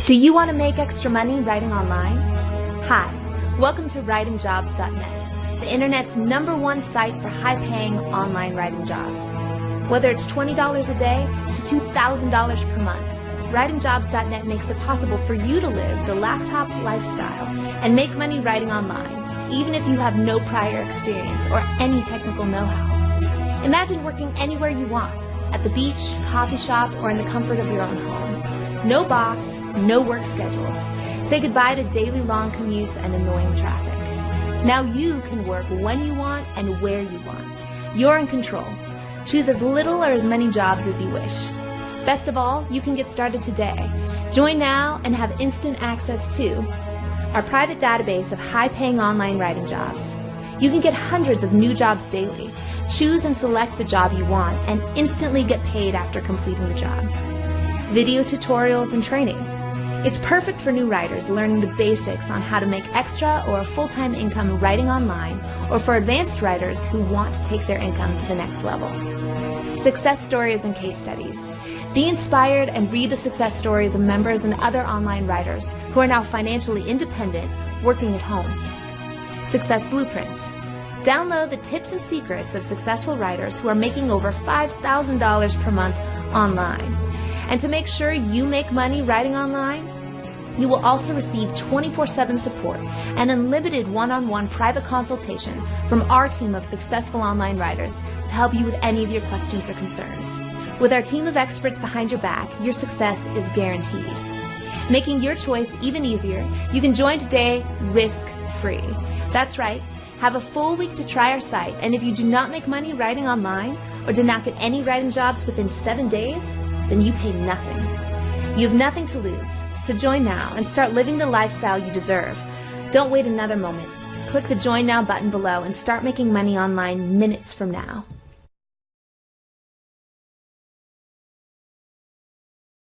Do you want to make extra money writing online? Hi, welcome to writingjobs.net, the internet's #1 site for high-paying online writing jobs. Whether it's $20 a day to $2,000 per month, writingjobs.net makes it possible for you to live the laptop lifestyle and make money writing online, even if you have no prior experience or any technical know-how. Imagine working anywhere you want, at the beach, coffee shop, or in the comfort of your own home. No boss, no work schedules. Say goodbye to daily long commutes and annoying traffic. Now you can work when you want and where you want. You're in control. Choose as little or as many jobs as you wish. Best of all, you can get started today. Join now and have instant access to our private database of high-paying online writing jobs. You can get hundreds of new jobs daily. Choose and select the job you want and instantly get paid after completing the job. Video tutorials and training. It's perfect for new writers learning the basics on how to make extra or a full-time income writing online, or for advanced writers who want to take their income to the next level. Success stories and case studies. Be inspired and read the success stories of members and other online writers who are now financially independent, working at home. Success blueprints. Download the tips and secrets of successful writers who are making over $5,000 per month online. And to make sure you make money writing online, you will also receive 24/7 support and unlimited one-on-one private consultation from our team of successful online writers to help you with any of your questions or concerns. With our team of experts behind your back, your success is guaranteed. Making your choice even easier, you can join today risk-free. That's right. Have a full week to try our site, and if you do not make money writing online or do not get any writing jobs within 7 days, then you pay nothing. You have nothing to lose, so join now and start living the lifestyle you deserve. Don't wait another moment. Click the Join Now button below and start making money online minutes from now.